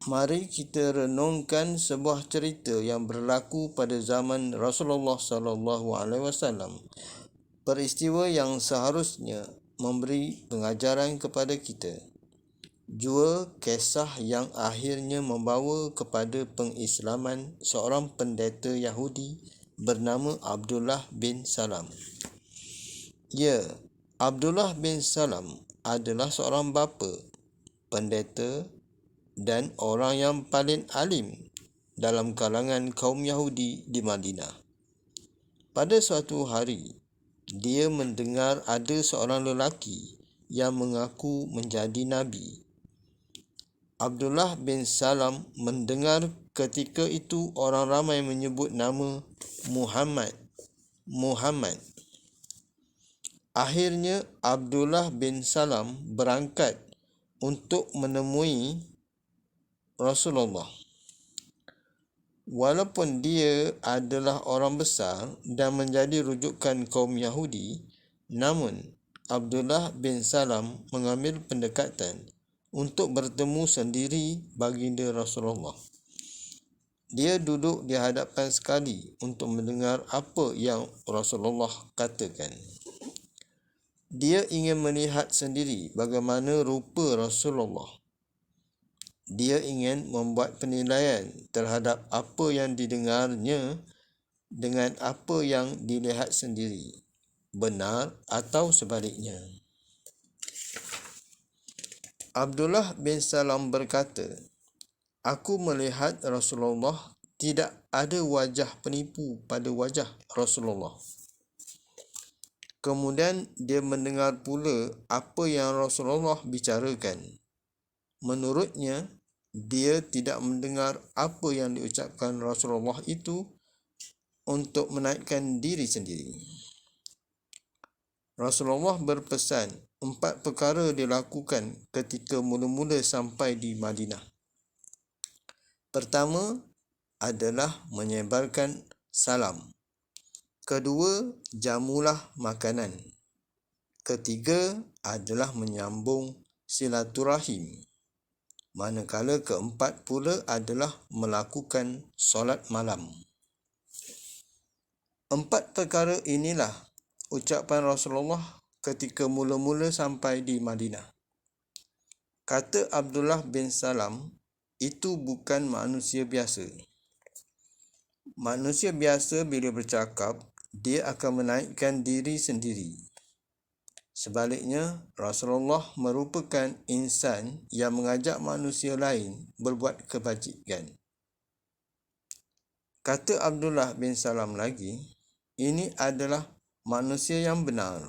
Mari kita renungkan sebuah cerita yang berlaku pada zaman Rasulullah sallallahu alaihi wasallam. Peristiwa yang seharusnya memberi pengajaran kepada kita. Jua kisah yang akhirnya membawa kepada pengislaman seorang pendeta Yahudi bernama Abdullah bin Salam. Ya, Abdullah bin Salam adalah seorang bapa, pendeta dan orang yang paling alim dalam kalangan kaum Yahudi di Madinah. Pada suatu hari, dia mendengar ada seorang lelaki yang mengaku menjadi Nabi. Abdullah bin Salam mendengar ketika itu orang ramai menyebut nama Muhammad. Akhirnya Abdullah bin Salam berangkat untuk menemui Rasulullah. Walaupun dia adalah orang besar dan menjadi rujukan kaum Yahudi, namun Abdullah bin Salam mengambil pendekatan untuk bertemu sendiri baginda Rasulullah. Dia duduk di hadapan sekali untuk mendengar apa yang Rasulullah katakan. Dia ingin melihat sendiri bagaimana rupa Rasulullah. Dia ingin membuat penilaian terhadap apa yang didengarnya dengan apa yang dilihat sendiri, benar atau sebaliknya. Abdullah bin Salam berkata, "Aku melihat Rasulullah tidak ada wajah penipu pada wajah Rasulullah." Kemudian dia mendengar pula apa yang Rasulullah bicarakan. Menurutnya, dia tidak mendengar apa yang diucapkan Rasulullah itu untuk menaikkan diri sendiri. Rasulullah berpesan 4 perkara dilakukan ketika mula-mula sampai di Madinah. Pertama adalah menyebarkan salam. Kedua, jamulah makanan. Ketiga adalah menyambung silaturahim. Manakala keempat pula adalah melakukan solat malam. 4 perkara inilah ucapan Rasulullah ketika mula-mula sampai di Madinah. Kata Abdullah bin Salam, itu bukan manusia biasa. Manusia biasa bila bercakap, dia akan menaikkan diri sendiri. Sebaliknya, Rasulullah merupakan insan yang mengajak manusia lain berbuat kebajikan. Kata Abdullah bin Salam lagi, ini adalah manusia yang benar.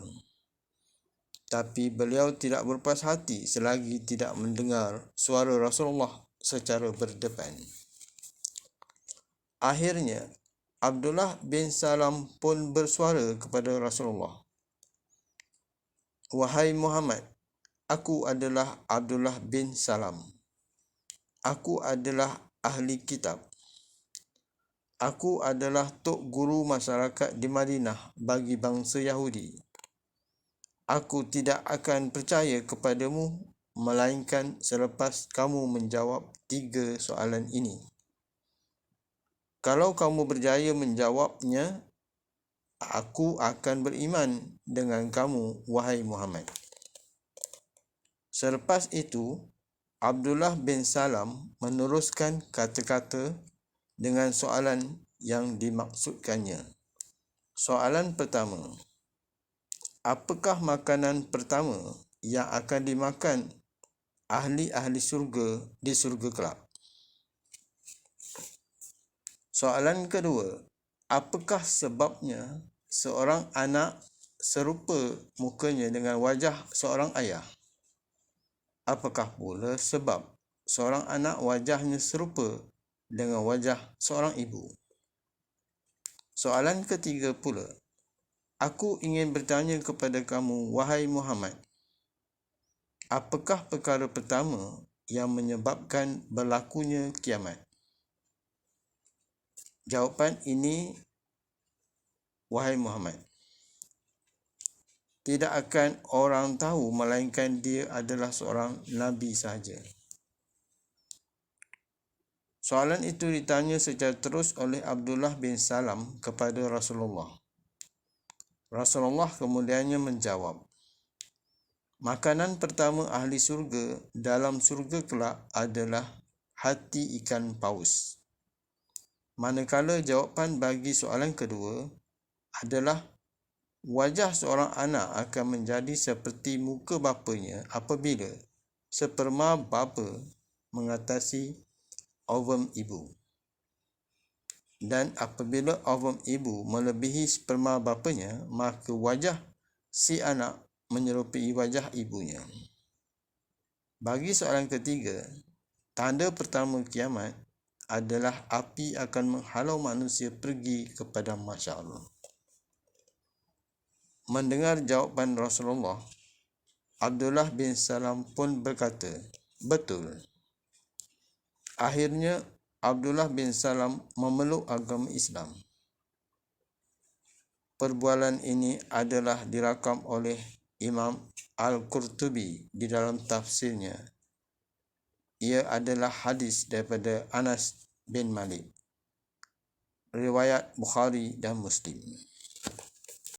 Tapi beliau tidak berpuas hati selagi tidak mendengar suara Rasulullah secara berdepan. Akhirnya, Abdullah bin Salam pun bersuara kepada Rasulullah. "Wahai Muhammad, aku adalah Abdullah bin Salam. Aku adalah ahli kitab. Aku adalah tok guru masyarakat di Madinah bagi bangsa Yahudi. Aku tidak akan percaya kepadamu melainkan selepas kamu menjawab 3 soalan ini. Kalau kamu berjaya menjawabnya, aku akan beriman dengan kamu, wahai Muhammad." Selepas itu, Abdullah bin Salam meneruskan kata-kata dengan soalan yang dimaksudkannya. Soalan pertama, apakah makanan pertama yang akan dimakan ahli-ahli syurga di syurga kelak? Soalan kedua, apakah sebabnya seorang anak serupa mukanya dengan wajah seorang ayah? Apakah pula sebab seorang anak wajahnya serupa dengan wajah seorang ibu? Soalan ketiga pula, aku ingin bertanya kepada kamu, wahai Muhammad, apakah perkara pertama yang menyebabkan berlakunya kiamat? Jawapan ini, wahai Muhammad, tidak akan orang tahu melainkan dia adalah seorang Nabi sahaja. Soalan itu ditanya secara terus oleh Abdullah bin Salam kepada Rasulullah. Rasulullah kemudiannya menjawab, makanan pertama ahli surga dalam surga kelak adalah hati ikan paus. Manakala jawapan bagi soalan kedua adalah wajah seorang anak akan menjadi seperti muka bapanya apabila sperma bapa mengatasi ovum ibu. Dan apabila ovum ibu melebihi sperma bapanya, maka wajah si anak menyerupai wajah ibunya. Bagi soalan ketiga, tanda pertama kiamat adalah api akan menghalau manusia pergi kepada mahsyar. Mendengar jawapan Rasulullah, Abdullah bin Salam pun berkata, betul. Akhirnya Abdullah bin Salam memeluk agama Islam. Perbualan ini adalah dirakam oleh Imam Al-Qurtubi di dalam tafsirnya. Ia adalah hadis daripada Anas bin Malik. Riwayat Bukhari dan Muslim.